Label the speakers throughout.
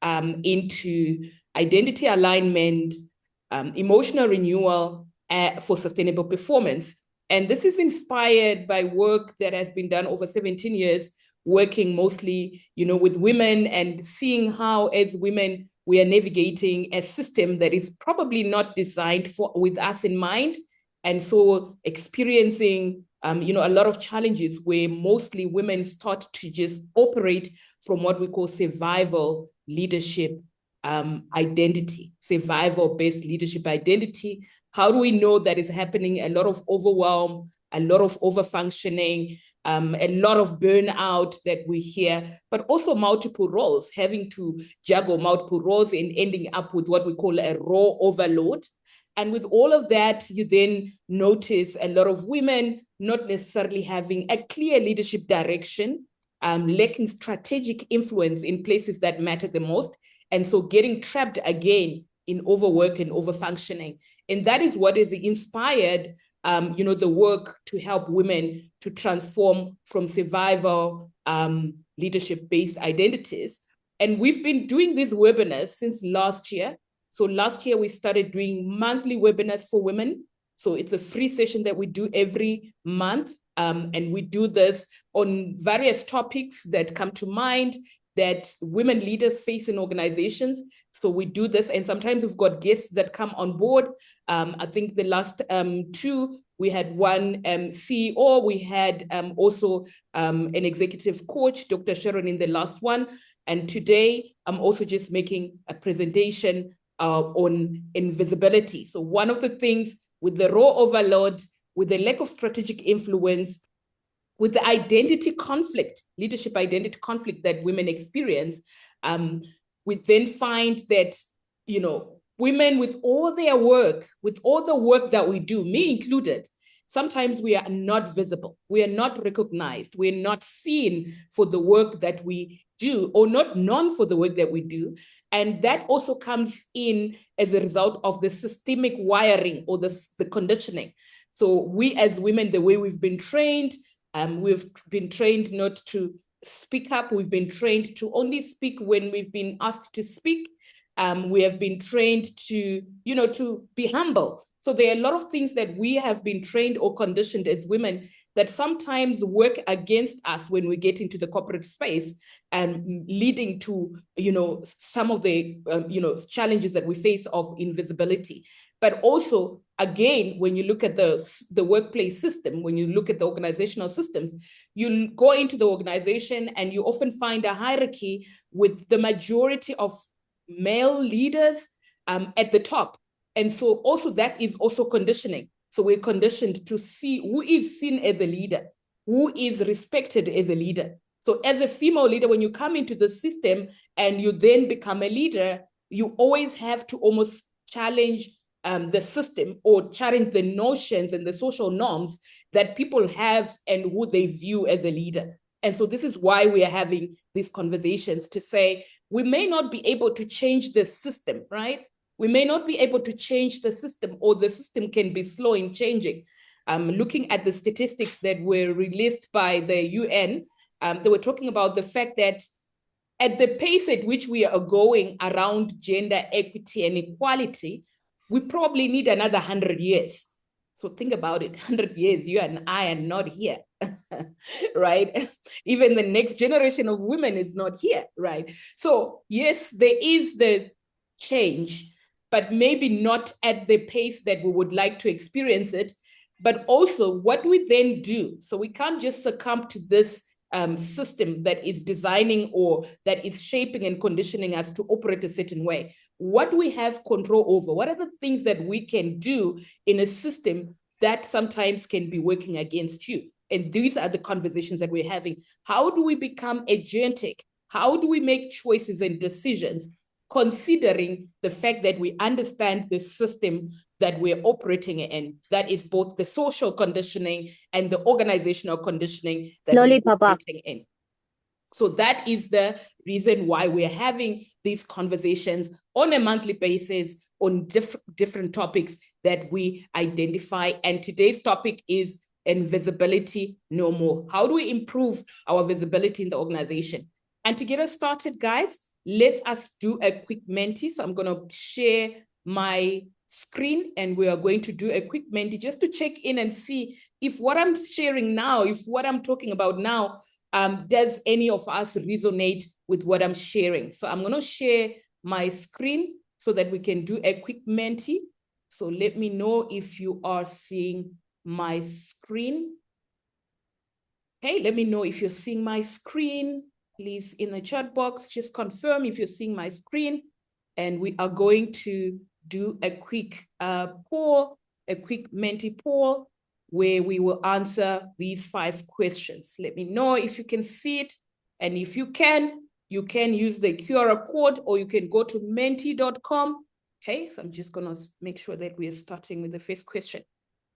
Speaker 1: into identity alignment, emotional renewal for sustainable performance. And this is inspired by work that has been done over 17 years, working mostly, with women and seeing how, as women, we are navigating a system that is probably not designed with us in mind. And so experiencing, a lot of challenges where mostly women start to just operate from what we call survival leadership identity, survival-based leadership identity. How do we know that is happening? A lot of overwhelm, a lot of overfunctioning, a lot of burnout that we hear, but also multiple roles, having to juggle multiple roles and ending up with what we call a role overload. And with all of that, you then notice a lot of women not necessarily having a clear leadership direction, lacking strategic influence in places that matter the most, and so getting trapped again in overwork and overfunctioning. And that is what is inspired, the work to help women to transform from survival leadership-based identities. And we've been doing these webinars since last year. So last year, we started doing monthly webinars for women. So it's a free session that we do every month. And we do this on various topics that come to mind that women leaders face in organizations. So we do this, and sometimes we've got guests that come on board. I think the last two, we had one CEO, we had also an executive coach, Dr. Sharon, in the last one. And today, I'm also just making a presentation on invisibility. So one of the things with the role overload, with the lack of strategic influence, with the identity conflict, leadership identity conflict that women experience, we then find that, women with all their work, with all the work that we do, me included, sometimes we are not visible. We are not recognized. We're not seen for the work that we do, or not known for the work that we do. And that also comes in as a result of the systemic wiring or the conditioning. So we as women, the way we've been trained, we've been trained not to speak up. We've been trained to only speak when we've been asked to speak. We have been trained to be humble. So there are a lot of things that we have been trained or conditioned as women that sometimes work against us when we get into the corporate space, and leading to, some of the, challenges that we face of invisibility. But also, again, when you look at the workplace system, when you look at the organizational systems, you go into the organization and you often find a hierarchy with the majority of male leaders at the top. And so also that is also conditioning. So we're conditioned to see who is seen as a leader, who is respected as a leader. So as a female leader, when you come into the system and you then become a leader, you always have to almost challenge the system, or challenge the notions and the social norms that people have and who they view as a leader. And so this is why we are having these conversations to say, we may not be able to change the system, right? We may not be able to change the system, or the system can be slow in changing. Looking at the statistics that were released by the UN, they were talking about the fact that at the pace at which we are going around gender equity and equality, we probably need another 100 years. So think about it, 100 years, you and I are not here, right? Even the next generation of women is not here, right? So yes, there is the change, but maybe not at the pace that we would like to experience it. But also what we then do, so we can't just succumb to this system that is designing or that is shaping and conditioning us to operate a certain way. What we have control over, what are the things that we can do in a system that sometimes can be working against you? And these are the conversations that we're having. How do we become agentic? How do we make choices and decisions, considering the fact that we understand the system that we're operating in, that is both the social conditioning and the organizational conditioning that we're operating in? So that is the reason why we're having these conversations on a monthly basis on different topics that we identify. And today's topic is invisibility no more. How do we improve our visibility in the organization? And to get us started, guys, let us do a quick Menti. So I'm going to share my screen and we are going to do a quick Menti just to check in and see if what I'm sharing now, if what I'm talking about now, does any of us resonate with what I'm sharing. So I'm going to share my screen so that we can do a quick Menti. So let me know if you are seeing my screen. Okay, let me know if you're seeing my screen. Please, in the chat box, just confirm if you're seeing my screen. And we are going to do a quick poll, a quick Menti poll, where we will answer these 5 questions. Let me know if you can see it. And if you can use the QR code or you can go to menti.com. Okay, so I'm just going to make sure that we are starting with the first question.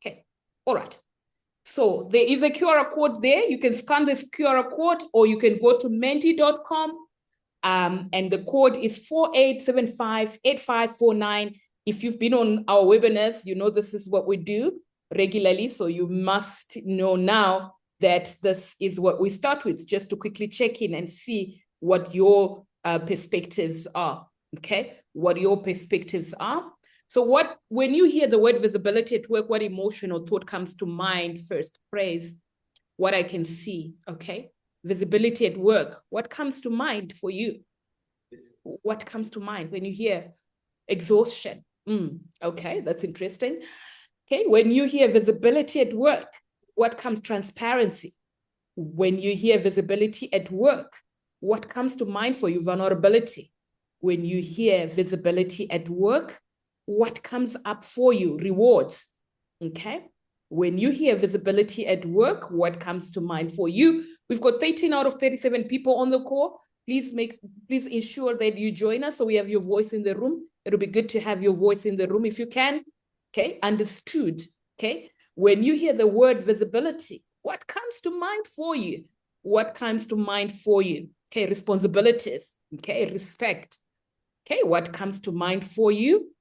Speaker 1: Okay, all right. So there is a QR code there. You can scan this QR code or you can go to menti.com. And the code is 48758549. If you've been on our webinars, you know this is what we do regularly. So you must know now that this is what we start with, just to quickly check in and see what your perspectives are. Okay, what your perspectives are. So when you hear the word visibility at work, what emotion or thought comes to mind first? Praise, what I can see, okay? Visibility at work, what comes to mind for you? What comes to mind when you hear exhaustion? Okay, that's interesting. Okay, when you hear visibility at work, what comes? Transparency. When you hear visibility at work, what comes to mind for you? Vulnerability. When you hear visibility at work, what comes up for you? Rewards. Okay. When you hear visibility at work, what comes to mind for you? We've got 13 out of 37 people on the call. Please ensure that you join us so we have your voice in the room. It'll be good to have your voice in the room if you can. Okay. Understood. Okay. When you hear the word visibility, what comes to mind for you? What comes to mind for you? Okay. Responsibilities. Okay. Respect. Okay. What comes to mind for you?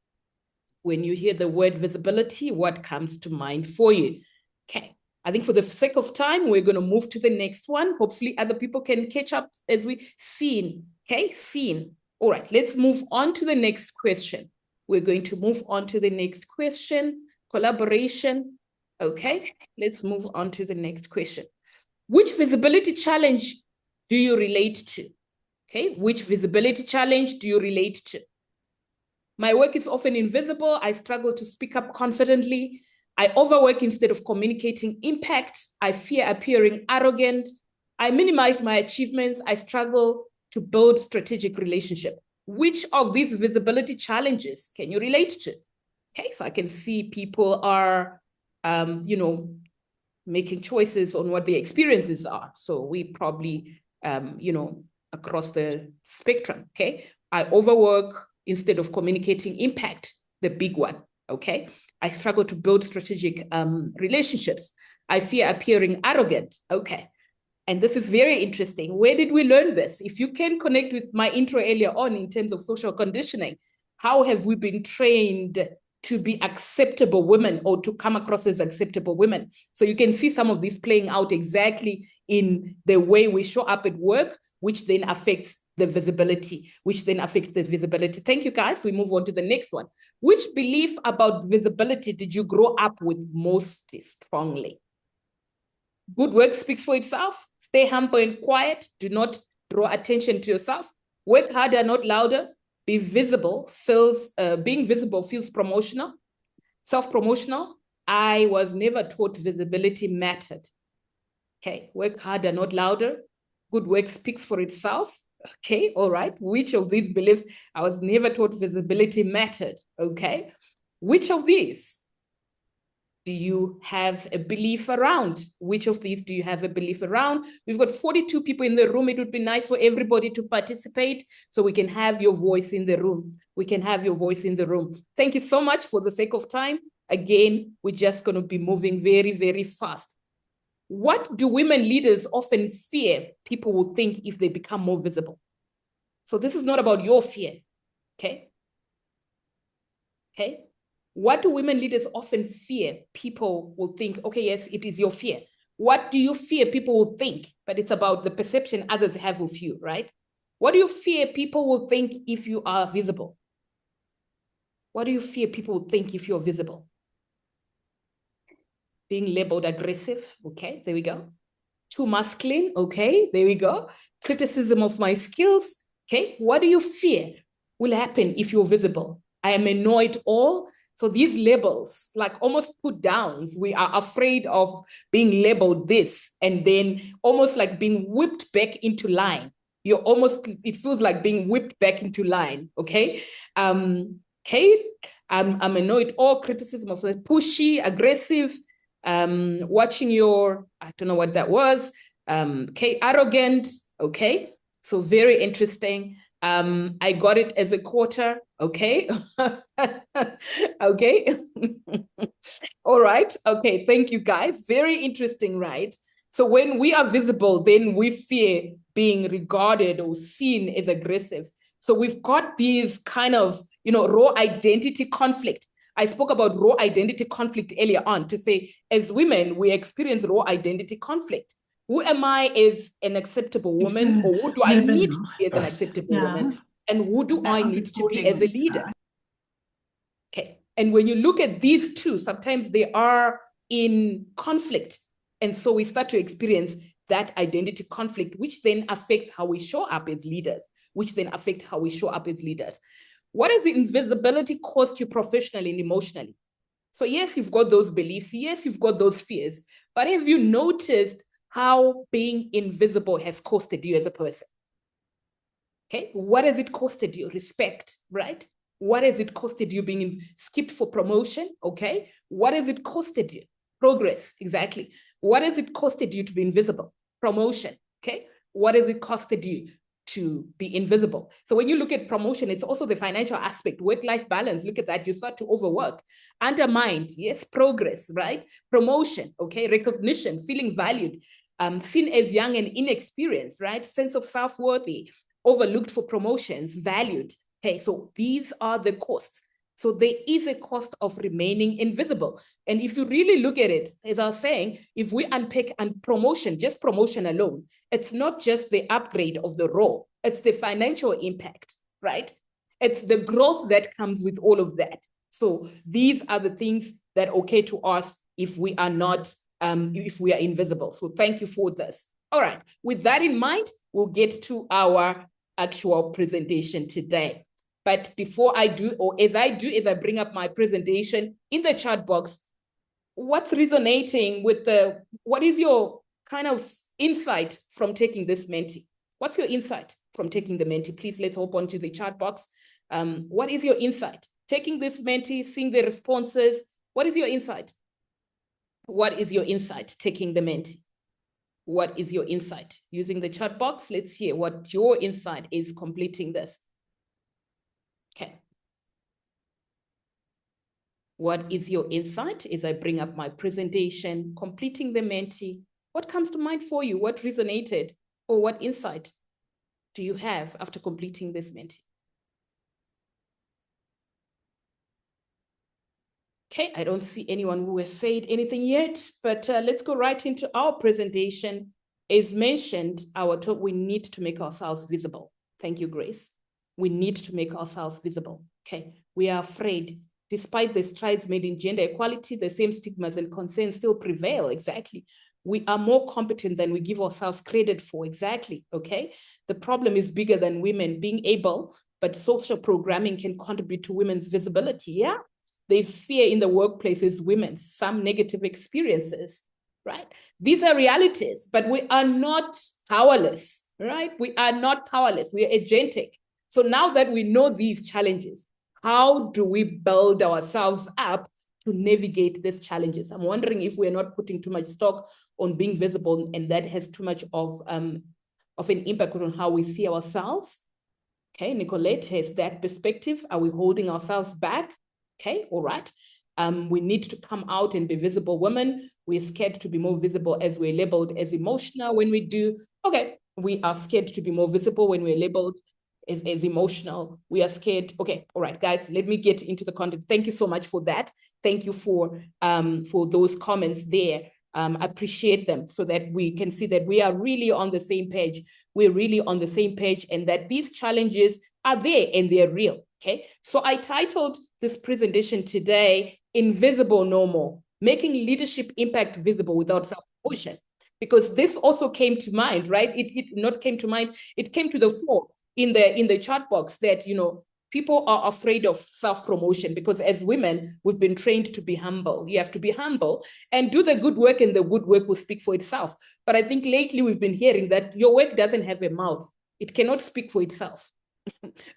Speaker 1: When you hear the word visibility, what comes to mind for you? Okay, I think for the sake of time, we're going to move to the next one. Hopefully other people can catch up as we seen. Okay, seen. All right, let's move on to the next question. We're going to move on to the next question. Collaboration. Okay, let's move on to the next question. Which visibility challenge do you relate to? Okay, which visibility challenge do you relate to? My work is often invisible. I struggle to speak up confidently. I overwork instead of communicating impact. I fear appearing arrogant. I minimize my achievements. I struggle to build strategic relationship. Which of these visibility challenges can you relate to? Okay, so I can see people are, making choices on what their experiences are. So we probably, across the spectrum, okay? I overwork instead of communicating impact, the big one, okay? I struggle to build strategic relationships. I fear appearing arrogant, okay? And this is very interesting. Where did we learn this? If you can connect with my intro earlier on in terms of social conditioning, how have we been trained to be acceptable women or to come across as acceptable women? So you can see some of this playing out exactly in the way we show up at work, which then affects the visibility, Thank you, guys. We move on to the next one. Which belief about visibility did you grow up with most strongly? Good work speaks for itself. Stay humble and quiet. Do not draw attention to yourself. Work harder, not louder. Be visible. Being visible feels promotional. Self-promotional. I was never taught visibility mattered. Okay. Work harder, not louder. Good work speaks for itself. Okay, all right. Which of these beliefs? I was never taught visibility mattered. Okay. Which of these do you have a belief around? Which of these do you have a belief around? We've got 42 people in the room. It would be nice for everybody to participate so we can have your voice in the room. Thank you so much. For the sake of time, again, we're just going to be moving very, very fast. What do women leaders often fear people will think if they become more visible? So this is not about your fear, okay? Okay. What do women leaders often fear people will think? Okay, yes, it is your fear. What do you fear people will think? But it's about the perception others have of you, right? What do you fear people will think if you are visible? What do you fear people will think if you're visible? Being labeled aggressive. Okay, there we go. Too masculine. Okay, there we go. Criticism of my skills. Okay, what do you fear will happen if you're visible? I am a know-it-all. So these labels, like almost put downs, we are afraid of being labeled this, and then almost like being whipped back into line. You're almost, it feels like being whipped back into line. Okay. Okay. I'm a know-it-all. Criticism of pushy, aggressive, watching your, I don't know what that was. Okay, arrogant. Okay. So very interesting. I got it as a quarter. Okay. Okay. All right. Okay. Thank you, guys. Very interesting, right? So when we are visible, then we fear being regarded or seen as aggressive. So we've got these kind of, raw identity conflict. I spoke about raw identity conflict earlier on to say, as women, we experience raw identity conflict. Who am I as an acceptable woman, or who do I need to be as an acceptable woman? And who do I need to be as a leader? Okay. And when you look at these two, sometimes they are in conflict. And so we start to experience that identity conflict, which then affects how we show up as leaders, which then affect how we show up as leaders. What does the invisibility cost you professionally and emotionally? So yes, you've got those beliefs. Yes, you've got those fears. But have you noticed how being invisible has costed you as a person? Okay, what has it costed you? Respect, right? What has it costed you being skipped for promotion? Okay, what has it costed you? Progress, exactly. What has it costed you to be invisible? Promotion, okay? What has it costed you to be invisible? So when you look at promotion, it's also the financial aspect, work-life balance. Look at that. You start to overwork, undermined. Yes, progress, right? Promotion, okay? Recognition, feeling valued, seen as young and inexperienced, right? Sense of self-worthy, overlooked for promotions, valued. Okay, so these are the costs. So there is a cost of remaining invisible. And if you really look at it, as I was saying, if we unpack and promotion, just promotion alone, it's not just the upgrade of the role, it's the financial impact, right? It's the growth that comes with all of that. So these are the things that occur to us if we are not, if we are invisible. So thank you for this. All right, with that in mind, we'll get to our actual presentation today. But before I do, or as I do, as I bring up my presentation in the chat box, what's resonating with what is your kind of insight from taking this Menti? What's your insight from taking the Menti? Please, let's hop onto the chat box. What is your insight? Taking this Menti, seeing the responses, what is your insight? What is your insight taking the Menti? What is your insight? Using the chat box, let's hear what your insight is completing this. Okay. What is your insight as I bring up my presentation, completing the Menti? What comes to mind for you? What resonated? Or what insight do you have after completing this Menti? Okay, I don't see anyone who has said anything yet, but let's go right into our presentation. As mentioned, we need to make ourselves visible. Thank you, Grace. We need to make ourselves visible. Okay, we are afraid. Despite the strides made in gender equality, the same stigmas and concerns still prevail. Exactly. We are more competent than we give ourselves credit for. Exactly. Okay. The problem is bigger than women being able, but social programming can contribute to women's visibility. Yeah. There's fear in the workplaces, women, some negative experiences, right? These are realities, but we are not powerless, right? We are not powerless. We are agentic. So now that we know these challenges, how do we build ourselves up to navigate these challenges? I'm wondering if we're not putting too much stock on being visible, and that has too much of an impact on how we see ourselves. Okay, Nicolette has that perspective. Are we holding ourselves back? Okay, all right. We need to come out and be visible women. We're scared to be more visible as we're labeled as emotional when we do. Okay, we are scared to be more visible when we're labeled as emotional. We are scared. Okay, all right, guys, let me get into the content. Thank you so much for that. Thank you for those comments there. appreciate them so that we can see that we are really on the same page. We're really on the same page, and that these challenges are there and they're real. Okay, so I titled this presentation today, Invisible No More, Making Leadership Impact Visible Without Self-Promotion, because this also came to mind, right? It not came to mind, it came to the fore in the chat box that, people are afraid of self-promotion because as women, we've been trained to be humble. You have to be humble and do the good work, and the good work will speak for itself. But I think lately we've been hearing that your work doesn't have a mouth. It cannot speak for itself,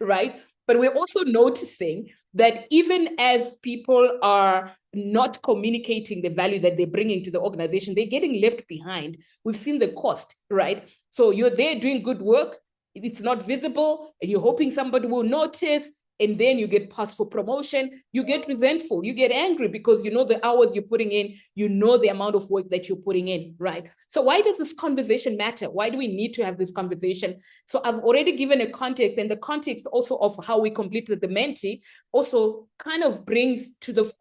Speaker 1: right? But we're also noticing that even as people are not communicating the value that they're bringing to the organization, they're getting left behind. We've seen the cost, right? So you're there doing good work, it's not visible, and you're hoping somebody will notice, and then you get passed for promotion, you get resentful, you get angry because you know the hours you're putting in, you know the amount of work that you're putting in, right? So why does this conversation matter? Why do we need to have this conversation? So I've already given a context, and the context also of how we completed the Menti also kind of brings to the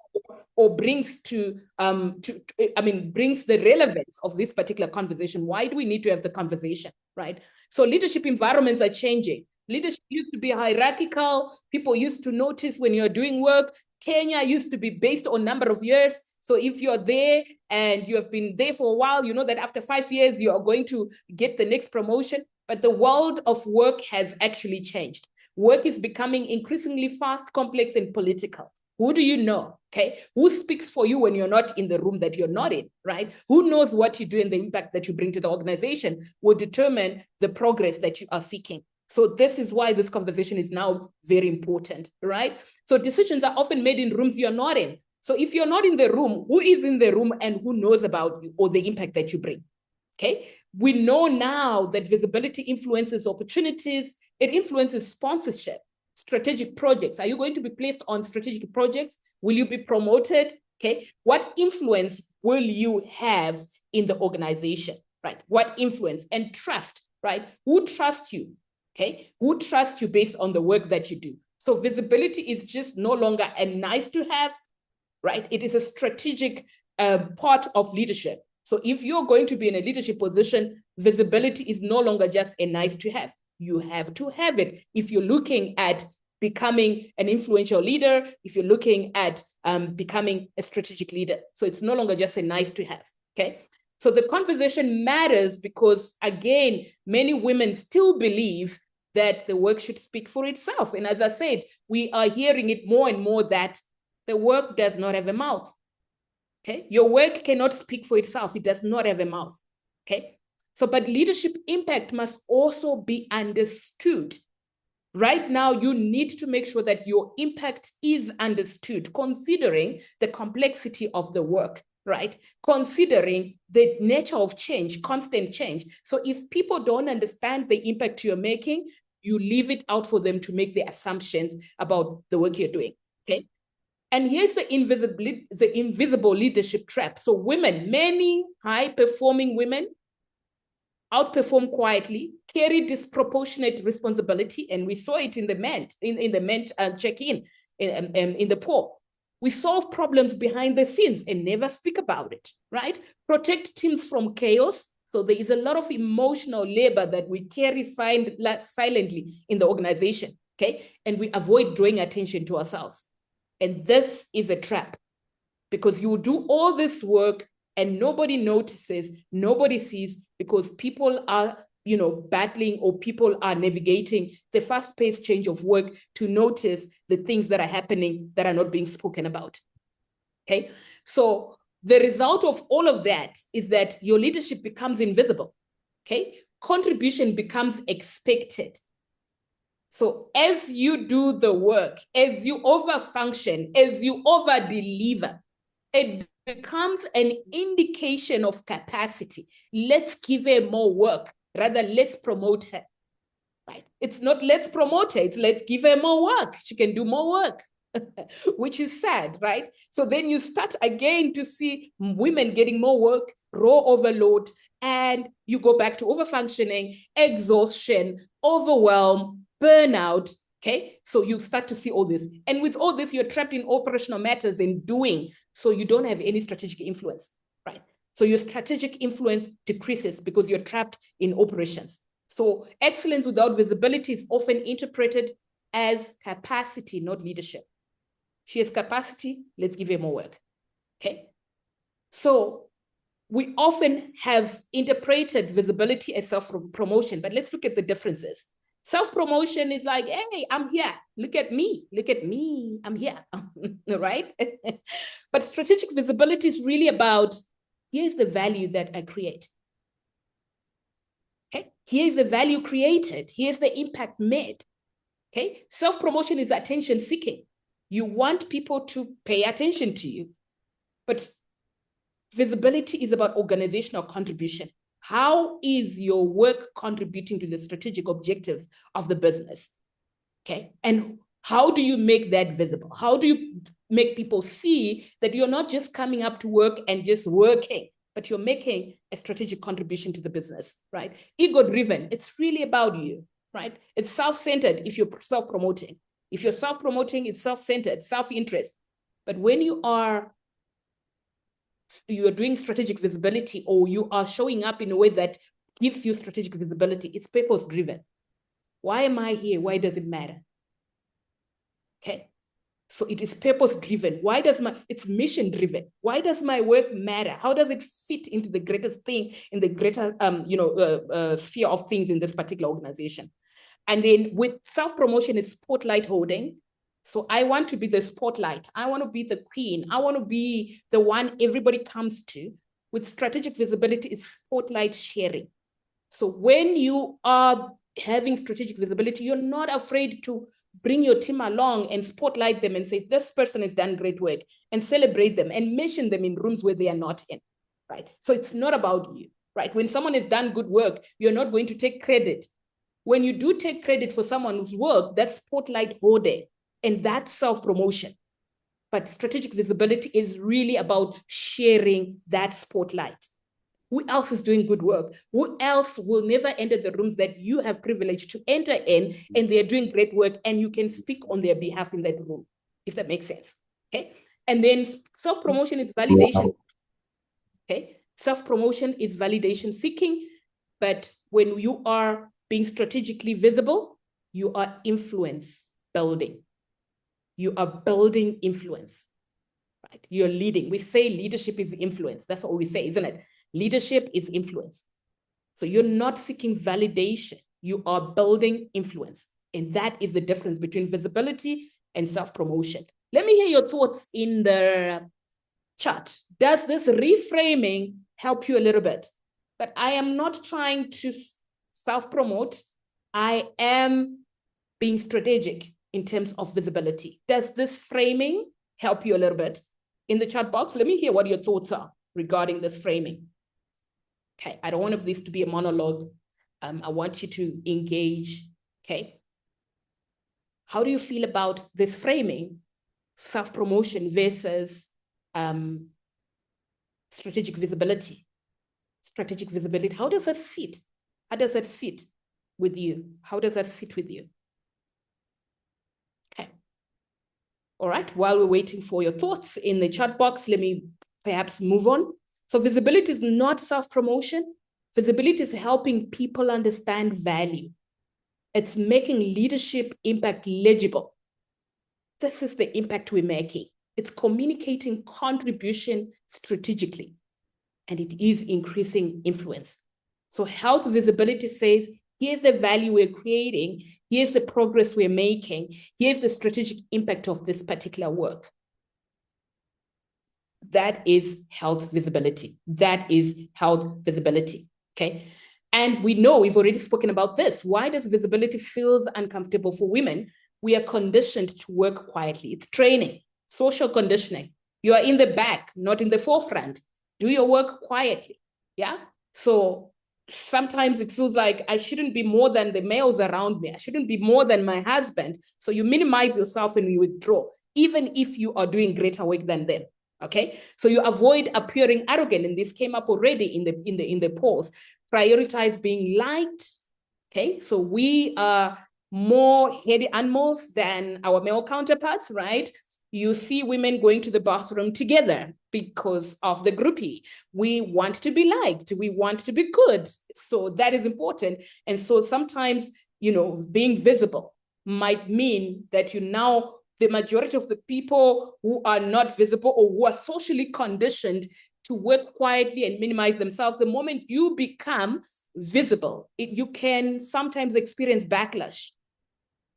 Speaker 1: or brings to brings the relevance of this particular conversation. Why do we need to have the conversation, right? So leadership environments are changing. Leadership used to be hierarchical. People used to notice when you're doing work. Tenure used to be based on number of years. So if you're there and you have been there for a while, you know that after 5 years, you are going to get the next promotion. But the world of work has actually changed. Work is becoming increasingly fast, complex, and political. Who do you know? Okay. Who speaks for you when you're not in the room that you're not in, right? Who knows what you do and the impact that you bring to the organization will determine the progress that you are seeking. So this is why this conversation is now very important, right? So decisions are often made in rooms you're not in. So if you're not in the room, who is in the room and who knows about you or the impact that you bring? Okay. We know now that visibility influences opportunities. It influences sponsorship, strategic projects. Are you going to be placed on strategic projects? Will you be promoted? Okay. What influence will you have in the organization, right? What influence and trust, right? Who trusts you? Okay. Who trusts you based on the work that you do? So visibility is just no longer a nice to have, right? It is a strategic part of leadership. So if you're going to be in a leadership position, visibility is no longer just a nice to have. You have to have it if you're looking at becoming an influential leader, if you're looking at becoming a strategic leader. So it's no longer just a nice to have, okay? So the conversation matters because, again, many women still believe that the work should speak for itself. And as I said, we are hearing it more and more that the work does not have a mouth. Okay, your work cannot speak for itself. It does not have a mouth. Okay, so but leadership impact must also be understood. Right now, you need to make sure that your impact is understood, considering the complexity of the work, right? Considering the nature of change, constant change. So if people don't understand the impact you're making, you leave it out for them to make the assumptions about the work you're doing, okay? And here's the invisible leadership trap. So women, many high-performing women outperform quietly, carry disproportionate responsibility, and we saw it in the MENT, in the MENT check-in, in the poll. We solve problems behind the scenes and never speak about it, right? Protect teams from chaos. So there is a lot of emotional labor that we carry silently in the organization, okay? And we avoid drawing attention to ourselves. And this is a trap because you do all this work and nobody notices, nobody sees, because people are, battling, or people are navigating the fast-paced change of work to notice the things that are happening that are not being spoken about. Okay, so the result of all of that is that your leadership becomes invisible. Okay, contribution becomes expected. So as you do the work, as you overfunction, as you over-deliver, it becomes an indication of capacity. Let's give her more work. Rather, let's promote her. Right? It's not let's promote her, it's let's give her more work. She can do more work, which is sad, right? So then you start again to see women getting more work, raw overload, and you go back to overfunctioning, exhaustion, overwhelm, burnout. Okay, so you start to see all this. And with all this, you're trapped in operational matters and doing, so you don't have any strategic influence, right? So your strategic influence decreases because you're trapped in operations. So excellence without visibility is often interpreted as capacity, not leadership. She has capacity, let's give her more work. Okay. So we often have interpreted visibility as self-promotion, but let's look at the differences. Self-promotion is like, hey, I'm here. Look at me. Look at me. I'm here. Right? But strategic visibility is really about, here's the value that I create. Okay? Here's the value created. Here's the impact made. Okay? Self-promotion is attention seeking. You want people to pay attention to you. But visibility is about organizational contribution. How is your work contributing to the strategic objectives of the business? Okay. And how do you make that visible? How do you make people see that you're not just coming up to work and just working, but you're making a strategic contribution to the business, right? Ego-driven, it's really about you, right? It's self-centered if you're self-promoting. If you're self-promoting, it's self-centered, self-interest. But when you are doing strategic visibility, or you are showing up in a way that gives you strategic visibility, it's purpose-driven. Why am I here? Why does it matter? Okay. So it is purpose-driven. Why does it's mission-driven. Why does my work matter? How does it fit into the greatest thing, in the greater sphere of things in this particular organization? And then with self-promotion, it's spotlight holding. So I want to be the spotlight. I want to be the queen. I want to be the one everybody comes to. With strategic visibility, it's spotlight sharing. So when you are having strategic visibility, you're not afraid to bring your team along and spotlight them and say, this person has done great work, and celebrate them and mention them in rooms where they are not in, right? So it's not about you, right? When someone has done good work, you're not going to take credit. When you do take credit for someone's work, that's spotlight holding, and that's self-promotion. But strategic visibility is really about sharing that spotlight. Who else is doing good work? Who else will never enter the rooms that you have privilege to enter in, and they're doing great work, and you can speak on their behalf in that room, if that makes sense, okay? And then self-promotion is validation. Wow. Okay, self-promotion is validation seeking, but when you are being strategically visible, you are influence building. You are building influence, right? You're leading. We say leadership is influence. That's what we say, isn't it? Leadership is influence. So you're not seeking validation. You are building influence. And that is the difference between visibility and self-promotion. Let me hear your thoughts in the chat. Does this reframing help you a little bit? But I am not trying to self-promote. I am being strategic in terms of visibility. Does this framing help you a little bit? In the chat box, let me hear what your thoughts are regarding this framing. Okay, I don't want this to be a monologue. I want you to engage, okay? How do you feel about this framing, self-promotion versus strategic visibility? Strategic visibility, how does that sit? How does that sit with you? How does that sit with you? Okay. All right, while we're waiting for your thoughts in the chat box, let me perhaps move on. So visibility is not self-promotion. Visibility is helping people understand value. It's making leadership impact legible. This is the impact we're making. It's communicating contribution strategically, and it is increasing influence. So health visibility says, here's the value we're creating, here's the progress we're making, here's the strategic impact of this particular work. That is health visibility. That is health visibility, okay? And we know, we've already spoken about this. Why does visibility feel uncomfortable for women? We are conditioned to work quietly. It's training, social conditioning. You are in the back, not in the forefront. Do your work quietly, yeah? So sometimes it feels like I shouldn't be more than the males around me. I shouldn't be more than my husband. So you minimize yourself and you withdraw, even if you are doing greater work than them. Okay, so you avoid appearing arrogant, and this came up already in the polls. Prioritize being liked. Okay, so we are more heady animals than our male counterparts, right? You see women going to the bathroom together because of the groupie. We want to be liked. We want to be good. So that is important. And so sometimes, being visible might mean that the majority of the people who are not visible or who are socially conditioned to work quietly and minimize themselves, the moment you become visible, you can sometimes experience backlash.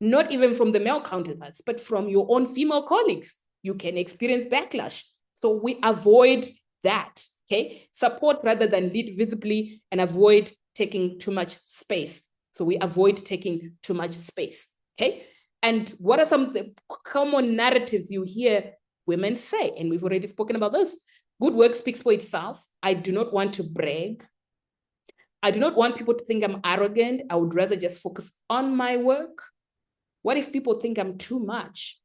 Speaker 1: Not even from the male counterparts, but from your own female colleagues. You can experience backlash. So we avoid that, okay? Support rather than lead visibly and avoid taking too much space. So we avoid taking too much space, okay? And what are some of the common narratives you hear women say? And we've already spoken about this. Good work speaks for itself. I do not want to brag. I do not want people to think I'm arrogant. I would rather just focus on my work. What if people think I'm too much?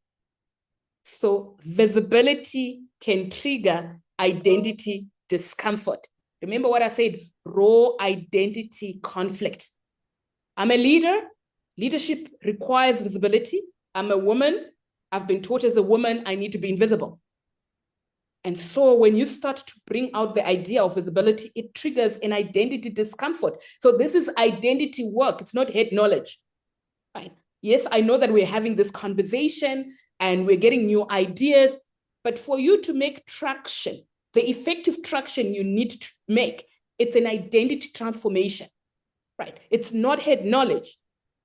Speaker 1: So visibility can trigger identity discomfort. Remember what I said, raw identity conflict. I'm a leader. Leadership requires visibility. I'm a woman. I've been taught as a woman, I need to be invisible. And so when you start to bring out the idea of visibility, it triggers an identity discomfort. So this is identity work. It's not head knowledge, right? Yes, I know that we're having this conversation and we're getting new ideas, but for you to make traction, the effective traction you need to make, it's an identity transformation, right? It's not head knowledge.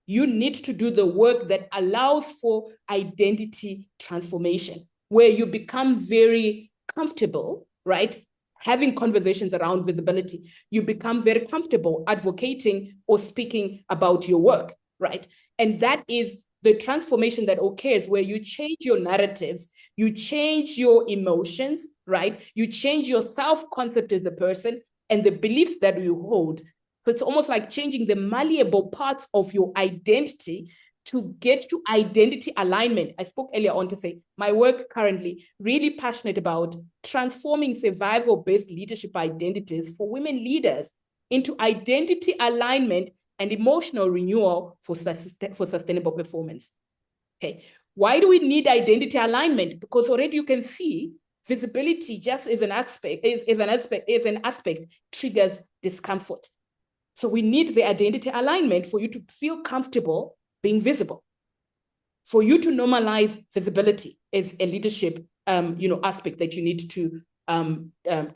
Speaker 1: You need to do the work that allows for identity transformation, where you become very comfortable, right? Having conversations around visibility. You become very comfortable advocating or speaking about your work, right? And that is the transformation that occurs where you change your narratives, you change your emotions, right? You change your self-concept as a person and the beliefs that you hold. So it's almost like changing the malleable parts of your identity to get to identity alignment. I spoke earlier on to say my work currently really passionate about transforming survival-based leadership identities for women leaders into identity alignment and emotional renewal for sustainable performance. Okay, why do we need identity alignment? Because already you can see visibility just is an aspect triggers discomfort. So we need the identity alignment for you to feel comfortable being visible, for you to normalize visibility as a leadership aspect that you need to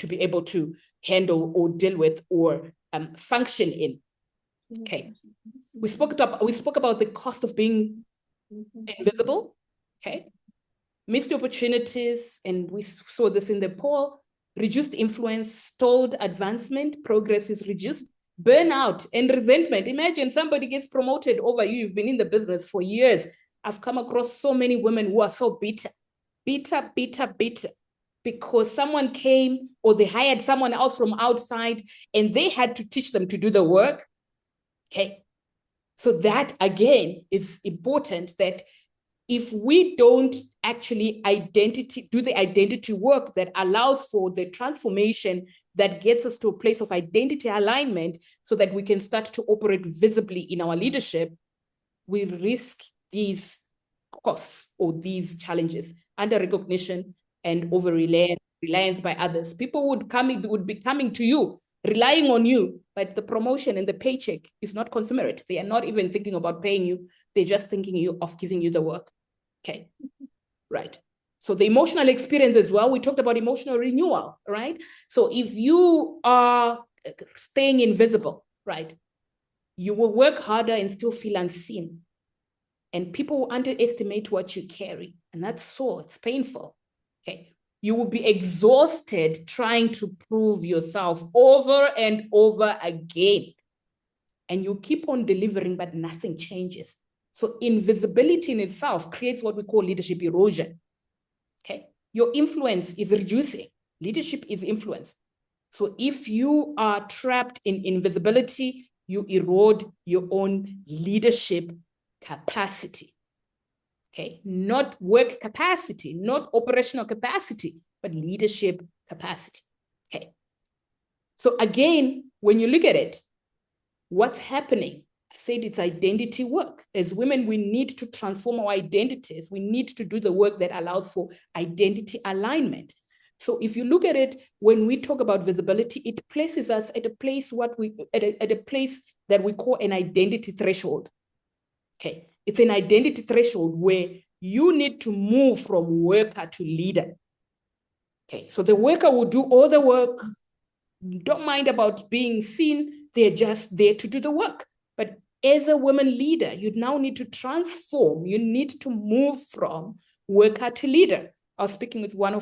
Speaker 1: be able to handle or deal with or function in. Okay, we spoke about the cost of being invisible. Okay, missed opportunities, and we saw this in the poll. Reduced influence, stalled advancement, progress is reduced. Burnout and resentment. Imagine somebody gets promoted over you. You've been in the business for years. I've come across so many women who are so bitter, because someone came or they hired someone else from outside and they had to teach them to do the work. Okay. So that again is important, that if we don't actually do the identity work that allows for the transformation that gets us to a place of identity alignment so that we can start to operate visibly in our leadership, we risk these costs or these challenges, under recognition and over reliance by others. People would be coming to you, relying on you, but the promotion and the paycheck is not consummate. They are not even thinking about paying you. They're just thinking of giving you the work. Okay, right. So the emotional experience as well, we talked about emotional renewal, right? So if you are staying invisible, right, you will work harder and still feel unseen. And people will underestimate what you carry. And it's painful. Okay. You will be exhausted trying to prove yourself over and over again. And you keep on delivering, but nothing changes. So invisibility in itself creates what we call leadership erosion. Okay. Your influence is reducing. Leadership is influence. So if you are trapped in invisibility, you erode your own leadership capacity. Okay, not work capacity, not operational capacity, but leadership capacity. Okay. So again, when you look at it, what's happening I said it's identity work. As women, we need to transform our identities. We need to do the work that allows for identity alignment. So if you look at it, when we talk about visibility, it places us at a place at a place that we call an identity threshold. Okay, it's an identity threshold where you need to move from worker to leader. Okay, so the worker will do all the work, don't mind about being seen, they're just there to do the work. But as a woman leader, you now need to transform, you need to move from worker to leader. I was speaking with one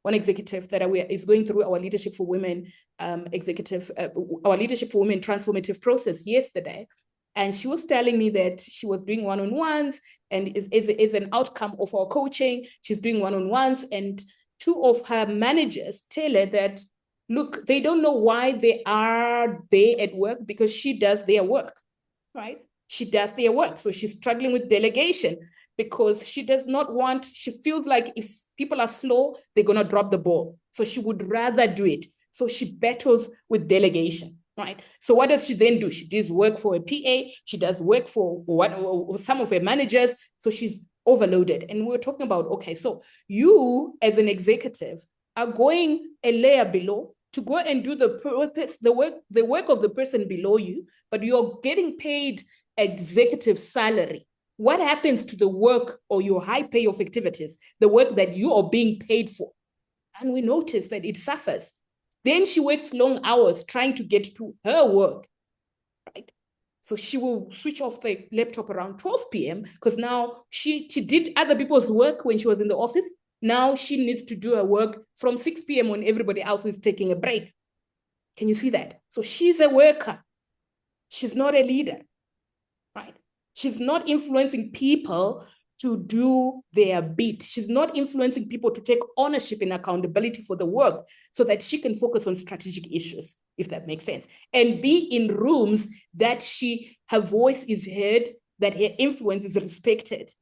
Speaker 1: executive that is going through our Leadership for Women our Leadership for Women transformative process yesterday. And she was telling me that she was doing one-on-ones, and is an outcome of our coaching. She's doing one-on-ones, and two of her managers tell her that, look, they don't know why they are there at work, because she does their work, right? She does their work. So she's struggling with delegation because she does not want, she feels like if people are slow, they're going to drop the ball. So she would rather do it. So she battles with delegation, right? So what does she then do? She does work for a PA. She does work for some of her managers. So she's overloaded. And we're talking about, okay, so you as an executive are going a layer below to go and do the work of the person below you, but you're getting paid executive salary. What happens to the work or your high pay of activities, the work that you are being paid for? And we notice that it suffers. Then she works long hours trying to get to her work, right? So she will switch off the laptop around 12 p.m. because now she did other people's work when she was in the office. Now she needs to do her work from 6 p.m. when everybody else is taking a break. Can you see that? So she's a worker. She's not a leader, right? She's not influencing people to do their bit. She's not influencing people to take ownership and accountability for the work so that she can focus on strategic issues, if that makes sense, and be in rooms that her voice is heard, that her influence is respected,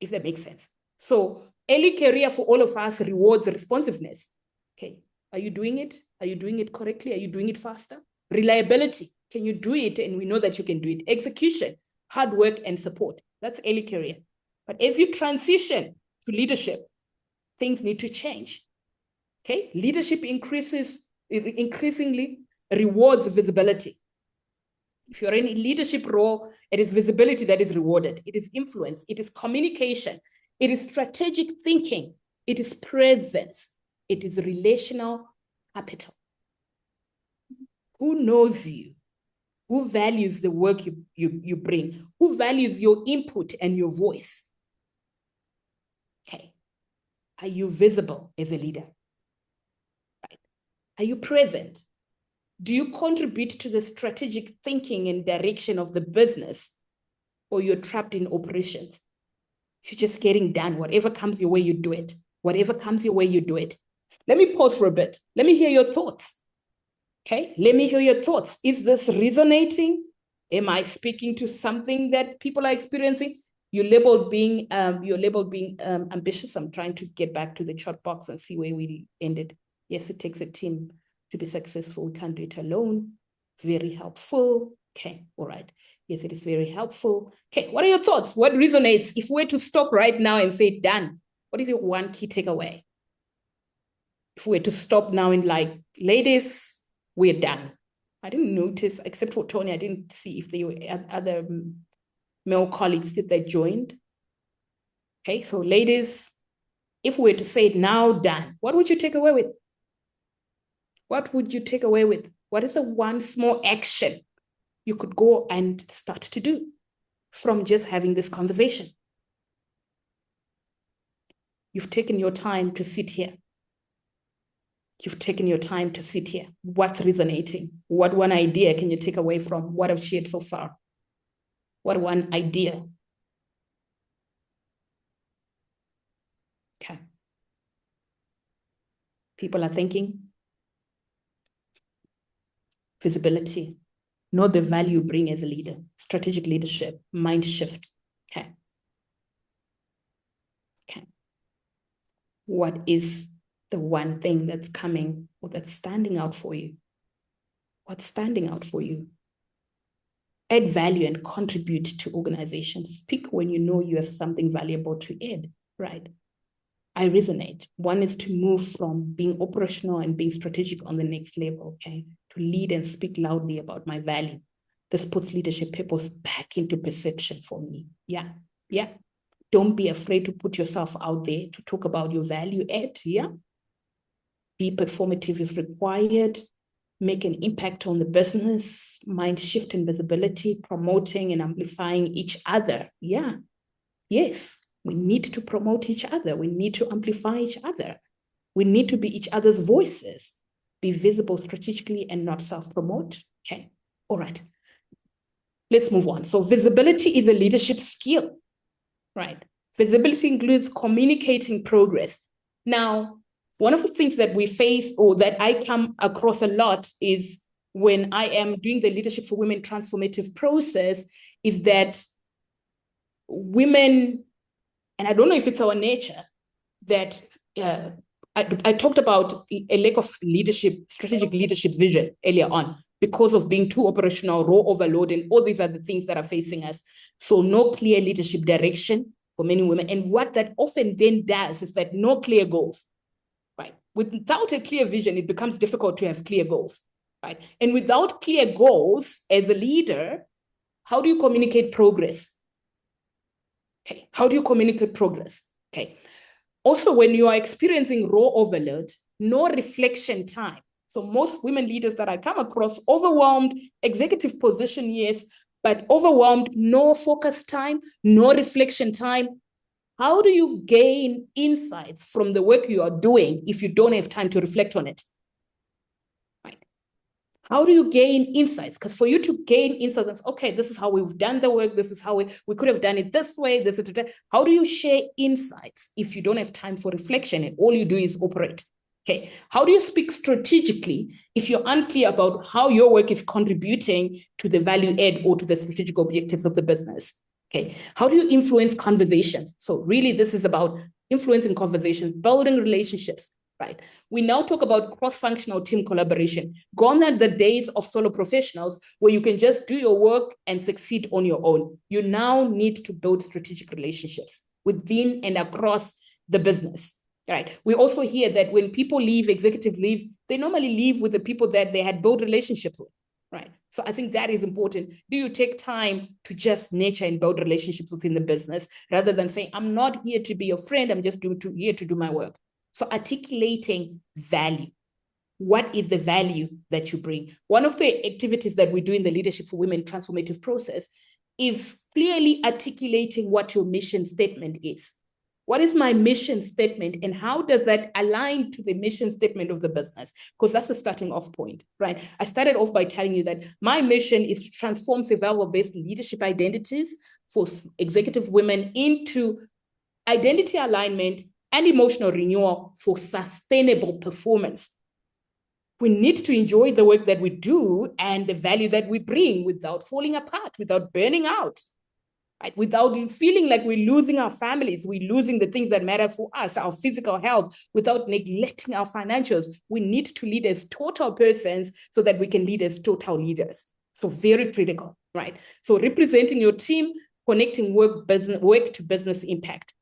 Speaker 1: if that makes sense. So early career for all of us rewards responsiveness. Okay, are you doing it? Are you doing it correctly? Are you doing it faster? Reliability, can you do it? And we know that you can do it. Execution, hard work, and support. That's early career. But as you transition to leadership, things need to change. Okay, leadership increasingly rewards visibility. If you're in a leadership role, it is visibility that is rewarded. It is influence. It is communication. It is strategic thinking. It is presence. It is relational capital. Who knows you? Who values the work you bring? Who values your input and your voice? Okay. Are you visible as a leader? Right. Are you present? Do you contribute to the strategic thinking and direction of the business, or you're trapped in operations? You're just getting done. Whatever comes your way, you do it. Whatever comes your way, you do it. Let me pause for a bit. Let me hear your thoughts. Okay, let me hear your thoughts. Is this resonating? Am I speaking to something that people are experiencing? You're labeled being ambitious. I'm trying to get back to the chat box and see where we ended. Yes, it takes a team to be successful. We can't do it alone. Very helpful. Okay, all right. Yes, it is very helpful. Okay, what are your thoughts? What resonates? If we were to stop right now and say done, what is your one key takeaway? If we were to stop now and like, ladies, we're done. I didn't notice, except for Tony, I didn't see if there were other male colleagues that joined. Okay, so ladies, if we were to say it now, done, what would you take away with? What would you take away with? What is the one small action you could go and start to do from just having this conversation? You've taken your time to sit here. You've taken your time to sit here. What's resonating? What one idea can you take away from what I've shared so far? What one idea? Okay. People are thinking. Visibility. Know the value you bring as a leader. Strategic leadership. Mind shift. Okay. Okay. What is the one thing that's coming or that's standing out for you? What's standing out for you? add value and contribute to organizations. Speak when you know you have something valuable to add, right? I resonate. One is to move from being operational and being strategic on the next level, okay, to lead and speak loudly about my value. This puts leadership purpose back into perception for me. Yeah. Don't be afraid to put yourself out there to talk about your value add, yeah? Be performative if required. Make an impact on the business, mind shift and visibility, promoting and amplifying each other. Yeah, yes, we need to promote each other. We need to amplify each other. We need to be each other's voices. Be visible strategically and not self-promote. Okay, all right. Let's move on. So visibility is a leadership skill, right? Visibility includes communicating progress. Now, one of the things that we face or that I come across a lot is when I am doing the Leadership for Women transformative process is that women, and I don't know if it's our nature, that I talked about a lack of leadership, strategic leadership vision earlier on because of being too operational, role overload, and all these are the things that are facing us. So no clear leadership direction for many women. And what that often then does is that no clear goals. Right? Without a clear vision, it becomes difficult to have clear goals, right? And without clear goals as a leader, how do you communicate progress? Okay, how do you communicate progress? Okay. Also, when you are experiencing raw overload, no reflection time. So most women leaders that I come across, overwhelmed, executive position, yes, but overwhelmed, no focus time, no reflection time. How do you gain insights from the work you are doing if you don't have time to reflect on it? Right? How do you gain insights? Because for you to gain insights, okay, this is how we've done the work. This is how we could have done it this way. How do you share insights if you don't have time for reflection and all you do is operate? Okay. How do you speak strategically if you're unclear about how your work is contributing to the value add or to the strategic objectives of the business? Okay. How do you influence conversations? So really, this is about influencing conversations, building relationships, right? We now talk about cross-functional team collaboration. Gone are the days of solo professionals where you can just do your work and succeed on your own. You now need to build strategic relationships within and across the business, right? We also hear that when people leave, executive leave, they normally leave with the people that they had built relationships with. Right. So I think that is important. Do you take time to just nurture and build relationships within the business rather than saying, I'm not here to be your friend, I'm just here to do my work. So articulating value. What is the value that you bring? One of the activities that we do in the Leadership for Women transformative process is clearly articulating what your mission statement is. What is my mission statement and how does that align to the mission statement of the business? Because that's the starting off point, right? I started off by telling you that my mission is to transform survival-based leadership identities for executive women into identity alignment and emotional renewal for sustainable performance. We need to enjoy the work that we do and the value that we bring without falling apart, without burning out. Right? Without feeling like we're losing our families, we're losing the things that matter for us, our physical health, without neglecting our financials. We need to lead as total persons so that we can lead as total leaders. So very critical, right? So representing your team, connecting work to business impact.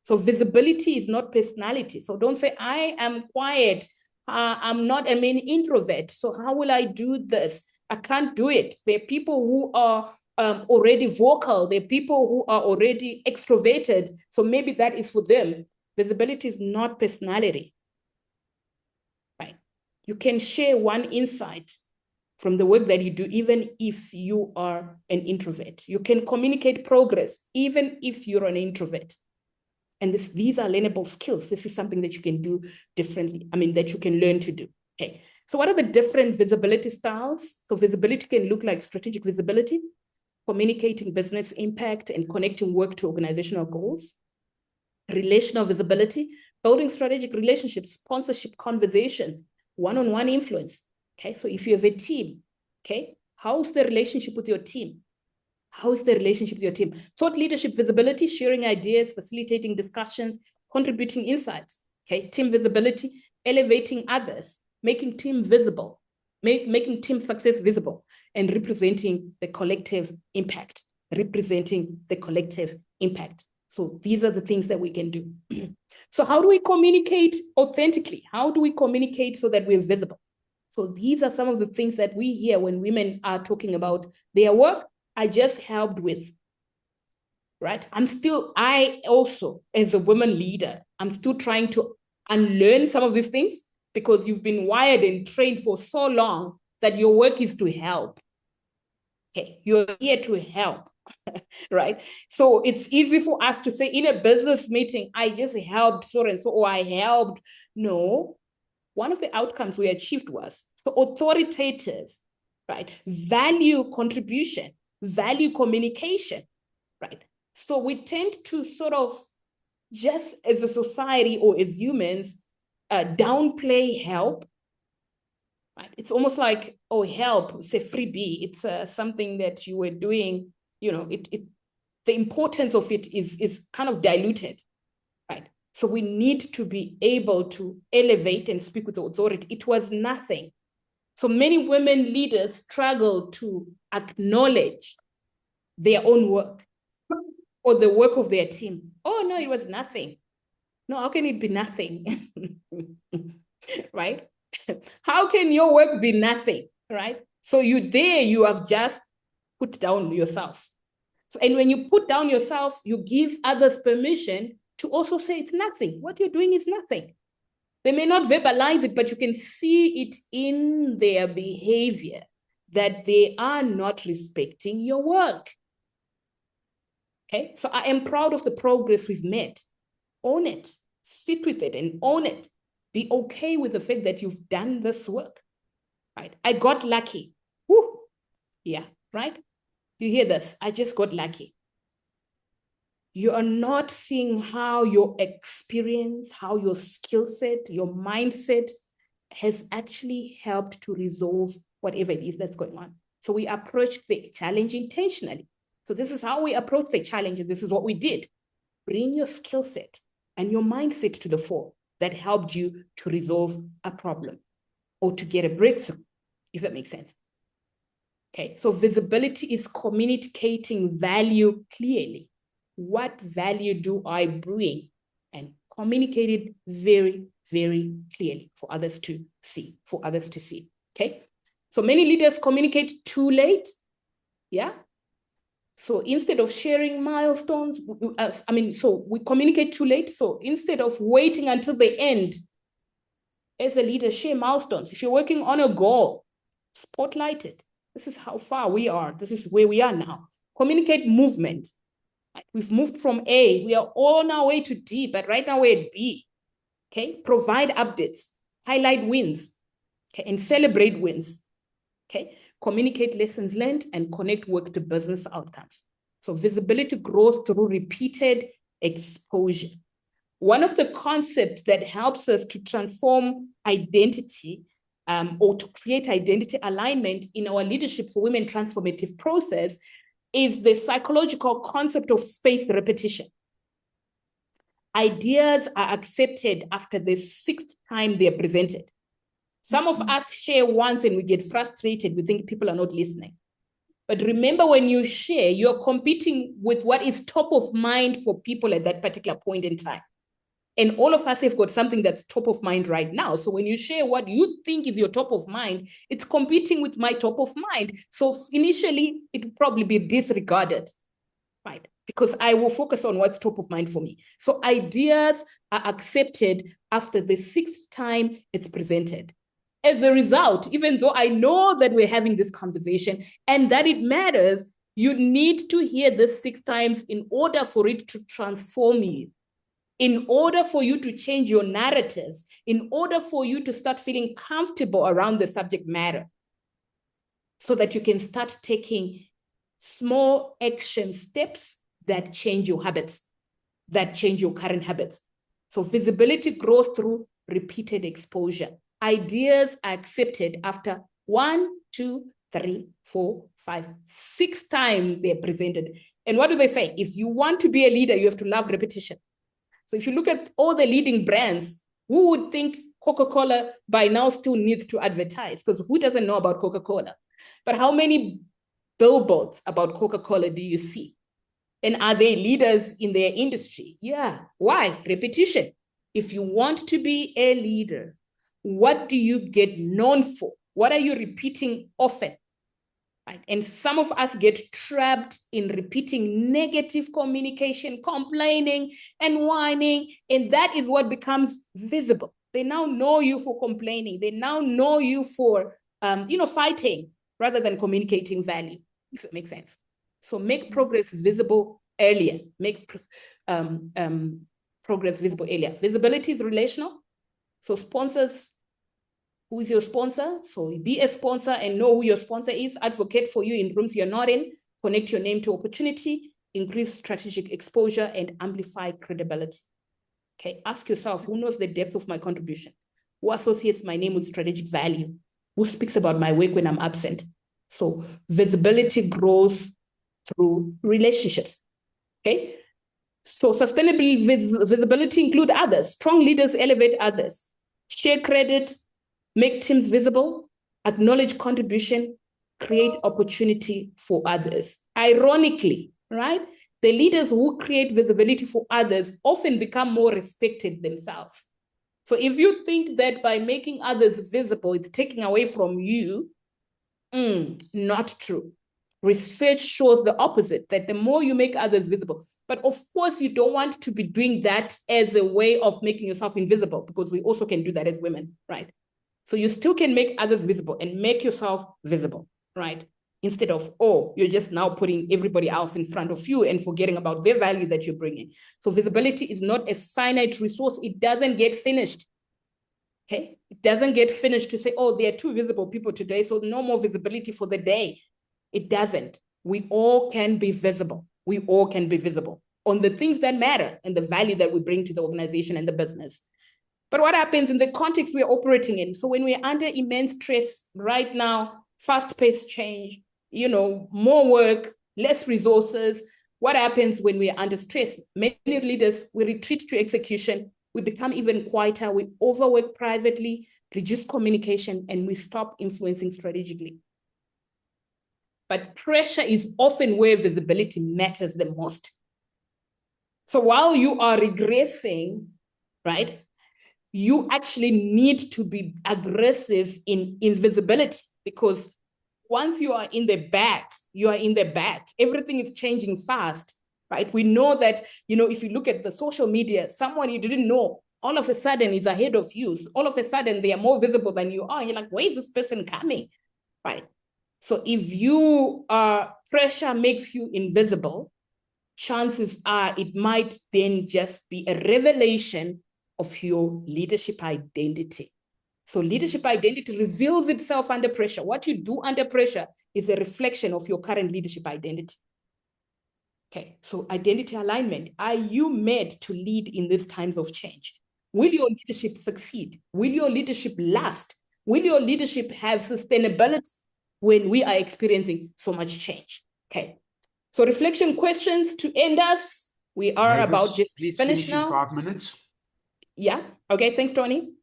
Speaker 1: So visibility is not personality. So don't say, I am quiet. I'm an introvert. So how will I do this? I can't do it. There are people who are already vocal. There are people who are already extroverted. So maybe that is for them. Visibility is not personality, right? You can share one insight from the work that you do, even if you are an introvert. You can communicate progress, even if you're an introvert. And these are learnable skills. This is something that you can do differently. That you can learn to do. Okay. So what are the different visibility styles? So visibility can look like strategic visibility, communicating business impact and connecting work to organizational goals. Relational visibility, building strategic relationships, sponsorship conversations, one-on-one influence. Okay, so if you have a team, okay, how's the relationship with your team? How's the relationship with your team? Thought leadership visibility, sharing ideas, facilitating discussions, contributing insights. Okay, team visibility, elevating others, making team visible. making team success visible, and representing the collective impact. So these are the things that we can do. So how do we communicate authentically? How do we communicate so that we're visible? So these are some of the things that we hear when women are talking about their work. I just helped with, right? I also, as a woman leader, I'm still trying to unlearn some of these things, because you've been wired and trained for so long that your work is to help. Okay, you're here to help, right? So it's easy for us to say in a business meeting, I just helped so and so, or I helped. No, one of the outcomes we achieved was so authoritative, right? Value contribution, value communication, right? So we tend to sort of, just as a society or as humans, downplay help. Right? It's almost like, oh, help, it's a freebie. It's something that you were doing, the importance of it is kind of diluted, right? So we need to be able to elevate and speak with authority. It was nothing. So many women leaders struggle to acknowledge their own work or the work of their team. Oh, no, it was nothing. No, how can it be nothing? Right? How can your work be nothing, right? So you have just put down yourself. And when you put down yourself, you give others permission to also say it's nothing. What you're doing is nothing. They may not verbalize it, but you can see it in their behavior that they are not respecting your work. Okay, so I am proud of the progress we've made. Own it, sit with it and own it. Be okay with the fact that you've done this work, right? I got lucky. Woo. Yeah, right? You hear this? I just got lucky. You are not seeing how your experience, how your skill set, your mindset has actually helped to resolve whatever it is that's going on. So we approach the challenge intentionally. So this is how we approach the challenge, and this is what we did. Bring your skill set and your mindset to the fore that helped you to resolve a problem or to get a breakthrough, if that makes sense. Okay, so visibility is communicating value clearly. What value do I bring? And communicate it very, very clearly for others to see, okay? So many leaders communicate too late, yeah? So instead of sharing milestones, so we communicate too late. So instead of waiting until the end, as a leader, share milestones. If you're working on a goal, spotlight it. This is how far we are. This is where we are now. Communicate movement. We've moved from A. We are on our way to D, but right now we're at B. Okay. Provide updates, highlight wins, okay, and celebrate wins. Okay. Communicate lessons learned and connect work to business outcomes. So visibility grows through repeated exposure. One of the concepts that helps us to transform identity or to create identity alignment in our Leadership for Women transformative process is the psychological concept of spaced repetition. Ideas are accepted after the 6th time they're presented. Some of us share once and we get frustrated. We think people are not listening. But remember, when you share, you're competing with what is top of mind for people at that particular point in time. And all of us have got something that's top of mind right now. So when you share what you think is your top of mind, it's competing with my top of mind. So initially, it will probably be disregarded, right? Because I will focus on what's top of mind for me. So ideas are accepted after the 6th time it's presented. As a result, even though I know that we're having this conversation and that it matters, you need to hear this 6 times in order for it to transform you. In order for you to change your narratives, in order for you to start feeling comfortable around the subject matter, so that you can start taking small action steps that change your habits, that change your current habits. So visibility grows through repeated exposure. Ideas are accepted after 1, 2, 3, 4, 5, 6 times they're presented. And what do they say? If you want to be a leader, you have to love repetition. So if you look at all the leading brands, who would think Coca-Cola by now still needs to advertise, because who doesn't know about Coca-Cola? But how many billboards about Coca-Cola do you see? And are they leaders in their industry? Yeah. Why? Repetition. If you want to be a leader, what do you get known for? What are you repeating often? Right? And some of us get trapped in repeating negative communication, complaining and whining, and that is what becomes visible. They now know you for complaining. They now know you for, fighting rather than communicating value, if it makes sense. So make progress visible earlier. Make progress visible earlier. Visibility is relational. So sponsors, who is your sponsor? So be a sponsor and know who your sponsor is. Advocate for you in rooms you're not in. Connect your name to opportunity. Increase strategic exposure and amplify credibility. Okay, ask yourself, who knows the depth of my contribution? Who associates my name with strategic value? Who speaks about my work when I'm absent? So visibility grows through relationships. Okay, so sustainable visibility include others. Strong leaders elevate others. Share credit, make teams visible, acknowledge contribution, create opportunity for others. Ironically, right? The leaders who create visibility for others often become more respected themselves. So if you think that by making others visible, it's taking away from you, not true. Research shows the opposite, that the more you make others visible, but of course you don't want to be doing that as a way of making yourself invisible, because we also can do that as women, right? So you still can make others visible and make yourself visible, right? Instead of, you're just now putting everybody else in front of you and forgetting about their value that you're bringing. So visibility is not a finite resource. It doesn't get finished. Okay, it doesn't get finished to say, there are 2 visible people today, so no more visibility for the day. It doesn't. We all can be visible. We all can be visible on the things that matter and the value that we bring to the organization and the business. But what happens in the context we're operating in? So when we're under immense stress right now, fast-paced change, more work, less resources, what happens when we're under stress? Many leaders, we retreat to execution. We become even quieter. We overwork privately, reduce communication, and we stop influencing strategically. But pressure is often where visibility matters the most. So while you are regressing, right, you actually need to be aggressive in visibility, because once you are in the back, you are in the back. Everything is changing fast, right? We know that, if you look at the social media, someone you didn't know, all of a sudden is ahead of you. So all of a sudden they are more visible than you are. You're like, where is this person coming, right? So if pressure makes you invisible, chances are it might then just be a revelation of your leadership identity. So leadership identity reveals itself under pressure. What you do under pressure is a reflection of your current leadership identity. Okay, so identity alignment. Are you made to lead in these times of change? Will your leadership succeed? Will your leadership last? Will your leadership have sustainability when we are experiencing so much change? Okay, so reflection questions to end us. We are
Speaker 2: Mavis,
Speaker 1: about just
Speaker 2: please
Speaker 1: finish now.
Speaker 2: In 5 minutes.
Speaker 1: Yeah, okay, thanks, Tony.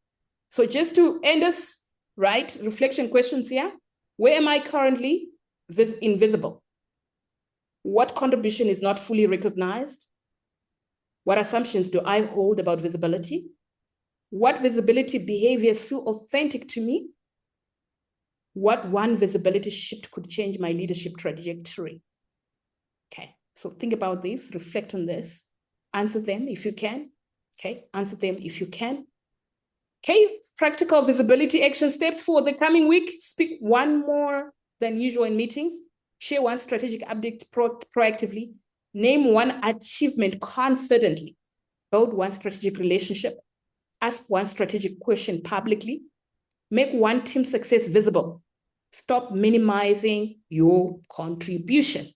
Speaker 1: So just to end us, right, reflection questions here. Where am I currently invisible? What contribution is not fully recognized? What assumptions do I hold about visibility? What visibility behaviors feel authentic to me? What one visibility shift could change my leadership trajectory? Okay, so think about this, reflect on this, answer them if you can. Okay, answer them if you can. Okay, practical visibility action steps for the coming week. Speak one more than usual in meetings. Share one strategic update proactively. Name one achievement confidently. Build one strategic relationship. Ask one strategic question publicly. Make one team success visible. Stop minimizing your contribution.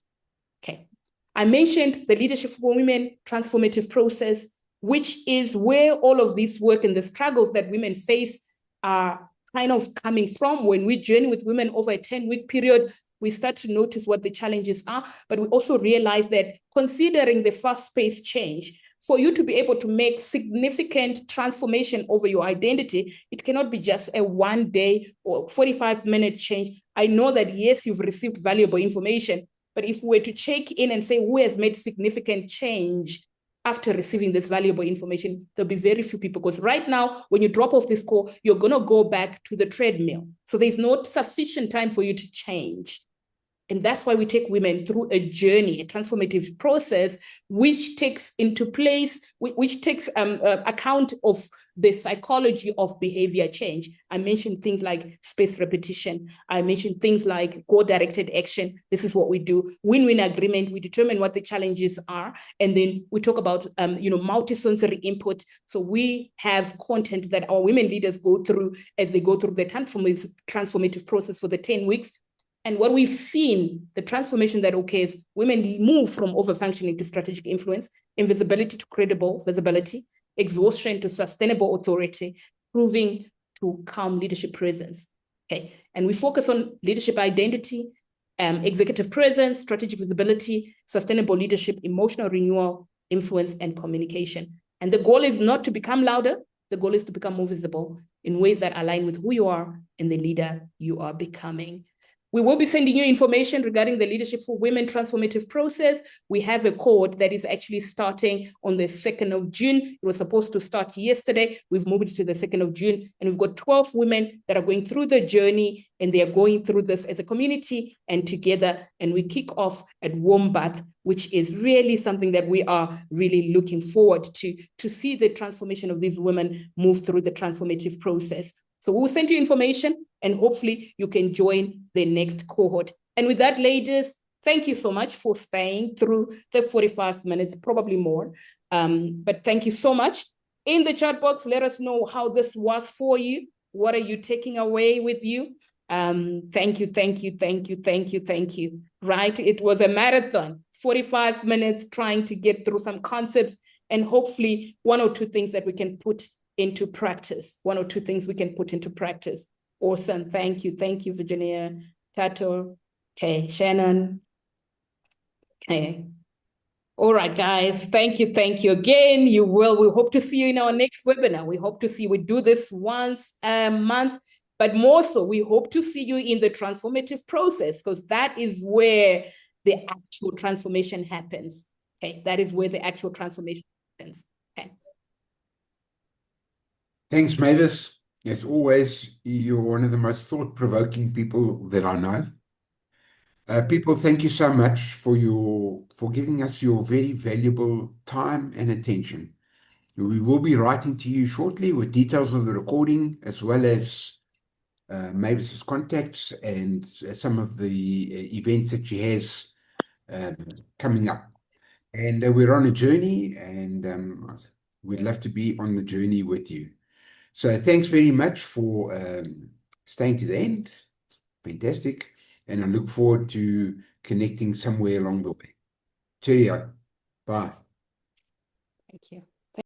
Speaker 1: Okay. I mentioned the Leadership for Women transformative process, which is where all of this work and the struggles that women face are kind of coming from. When we journey with women over a 10-week period, we start to notice what the challenges are, but we also realize that considering the fast-paced change, for you to be able to make significant transformation over your identity, it cannot be just a 1 day or 45-minute change. I know that, yes, you've received valuable information, but if we were to check in and say who has made significant change after receiving this valuable information, there'll be very few people, because right now, when you drop off this call, you're going to go back to the treadmill. So there's not sufficient time for you to change. And that's why we take women through a journey, a transformative process, which takes into place, which takes account of the psychology of behavior change. I mentioned things like spaced repetition. I mentioned things like goal-directed action. This is what we do. Win-win agreement. We determine what the challenges are. And then we talk about, multisensory input. So we have content that our women leaders go through as they go through the transformative process for the 10 weeks. And what we've seen, the transformation that occurs, women move from overfunctioning to strategic influence, invisibility to credible visibility, exhaustion to sustainable authority, proving to calm leadership presence. Okay, and we focus on leadership identity, executive presence, strategic visibility, sustainable leadership, emotional renewal, influence, and communication. And the goal is not to become louder. The goal is to become more visible in ways that align with who you are and the leader you are becoming. We will be sending you information regarding the Leadership for Women transformative process. We have a cohort that is actually starting on the 2nd of June. It was supposed to start yesterday. We've moved it to the 2nd of June, and we've got 12 women that are going through the journey, and they are going through this as a community and together. And we kick off at Wombat, which is really something that we are really looking forward to see the transformation of these women move through the transformative process. So we'll send you information, and hopefully you can join the next cohort. And with that, ladies, thank you so much for staying through the 45 minutes, probably more. But thank you so much. In the chat box, let us know how this was for you. What are you taking away with you? Thank you, thank you, thank you, thank you, thank you. Right? It was a marathon, 45 minutes trying to get through some concepts, and hopefully 1 or 2 things that we can put into practice. 1 or 2 things we can put into practice. Awesome. Thank you. Thank you, Virginia, Tato. Okay, Shannon. Okay. All right, guys. Thank you. Thank you again. We hope to see you in our next webinar. We hope to see, we do this once a month, but more so, we hope to see you in the transformative process, because that is where the actual transformation happens. Okay, that is where the actual transformation happens. Okay.
Speaker 2: Thanks, Mavis. As always, you're one of the most thought-provoking people that I know. People, thank you so much for giving us your very valuable time and attention. We will be writing to you shortly with details of the recording, as well as Mavis's contacts and some of the events that she has coming up. And we're on a journey, and we'd love to be on the journey with you. So thanks very much for staying to the end. Fantastic. And I look forward to connecting somewhere along the way. Cheerio. Bye.
Speaker 1: Thank you.